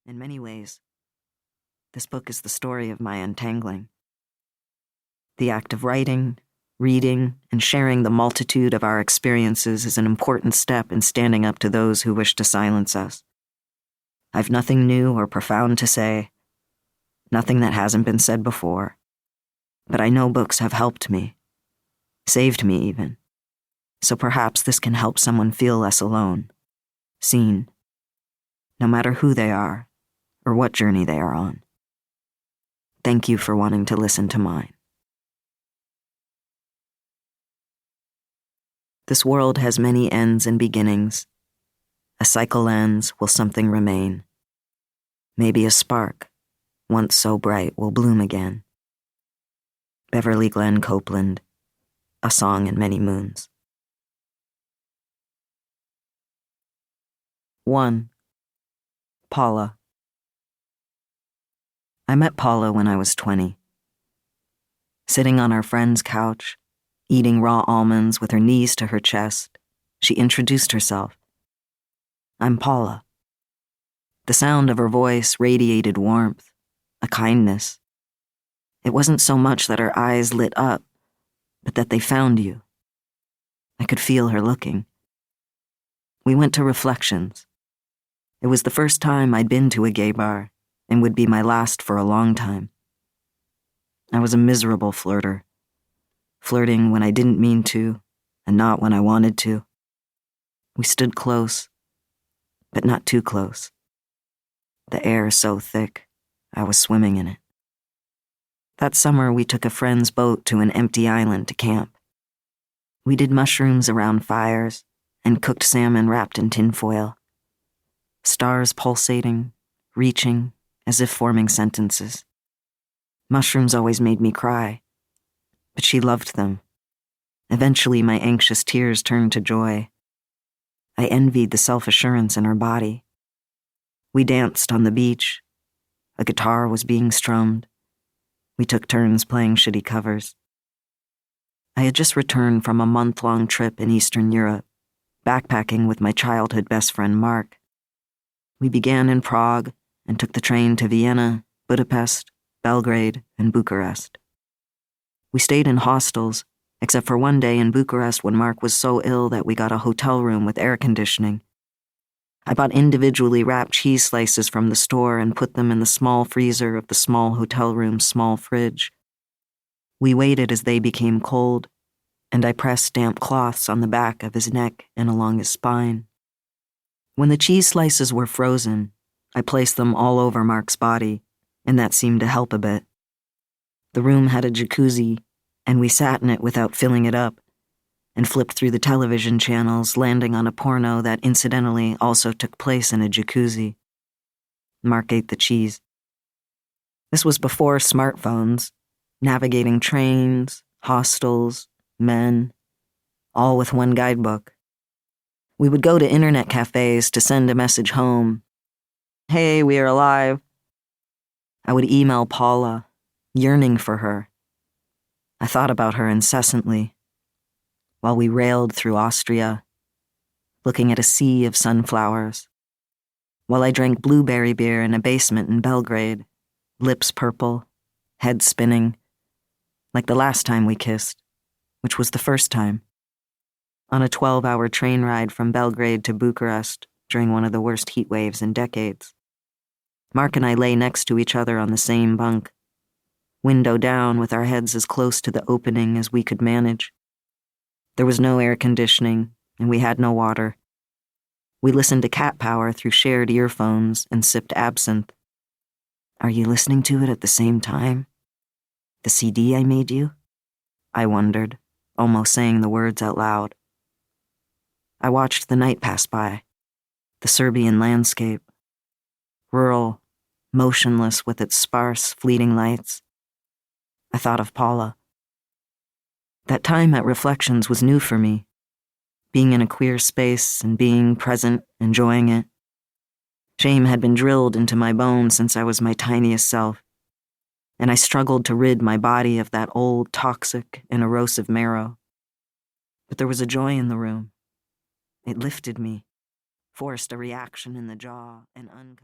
In many ways, this book is the story of my untangling. The act of writing, reading, and sharing the multitude of our experiences is an important step in standing up to those who wish to silence us. I've nothing new or profound to say, nothing that hasn't been said before, but I know books have helped me, saved me even, so perhaps this can help someone feel less alone, seen, no matter who they are or what journey they are on. Thank you for wanting to listen to mine. This world has many ends and beginnings. A cycle ends, will something remain? Maybe a spark, once so bright, will bloom again. Beverly Glenn Copeland, A Song in Many Moons. 1. Paula. I met Paula when I was 20. Sitting on our friend's couch, eating raw almonds with her knees to her chest, she introduced herself. I'm Paula. The sound of her voice radiated warmth, a kindness. It wasn't so much that her eyes lit up, but that they found you. I could feel her looking. We went to Reflections. It was the first time I'd been to a gay bar, and would be my last for a long time. I was a miserable flirter, flirting when I didn't mean to, and not when I wanted to. We stood close, but not too close. The air so thick, I was swimming in it. That summer, we took a friend's boat to an empty island to camp. We did mushrooms around fires and cooked salmon wrapped in tinfoil. Stars pulsating, reaching, as if forming sentences. Mushrooms always made me cry, but she loved them. Eventually, my anxious tears turned to joy. I envied the self-assurance in her body. We danced on the beach. A guitar was being strummed. We took turns playing shitty covers. I had just returned from a month-long trip in Eastern Europe, backpacking with my childhood best friend Mark. We began in Prague and took the train to Vienna, Budapest, Belgrade, and Bucharest. We stayed in hostels, except for one day in Bucharest when Mark was so ill that we got a hotel room with air conditioning. I bought individually wrapped cheese slices from the store and put them in the small freezer of the small hotel room's small fridge. We waited as they became cold, and I pressed damp cloths on the back of his neck and along his spine. When the cheese slices were frozen, I placed them all over Mark's body, and that seemed to help a bit. The room had a jacuzzi, and we sat in it without filling it up, and flipped through the television channels, landing on a porno that incidentally also took place in a jacuzzi. Mark ate the cheese. This was before smartphones, navigating trains, hostels, men, all with one guidebook. We would go to internet cafes to send a message home. Hey, we are alive. I would email Paula, yearning for her. I thought about her incessantly, while we railed through Austria, looking at a sea of sunflowers, while I drank blueberry beer in a basement in Belgrade, lips purple, head spinning, like the last time we kissed, which was the first time, on a 12-hour train ride from Belgrade to Bucharest during one of the worst heat waves in decades. Mark and I lay next to each other on the same bunk, window down with our heads as close to the opening as we could manage. There was no air conditioning, and we had no water. We listened to Cat Power through shared earphones and sipped absinthe. Are you listening to it at the same time? The CD I made you? I wondered, almost saying the words out loud. I watched the night pass by, the Serbian landscape, rural, motionless with its sparse, fleeting lights. I thought of Paula. That time at Reflections was new for me, being in a queer space and being present, enjoying it. Shame had been drilled into my bones since I was my tiniest self, and I struggled to rid my body of that old, toxic, and erosive marrow. But there was a joy in the room. It lifted me, forced a reaction in the jaw, and uncontrolled.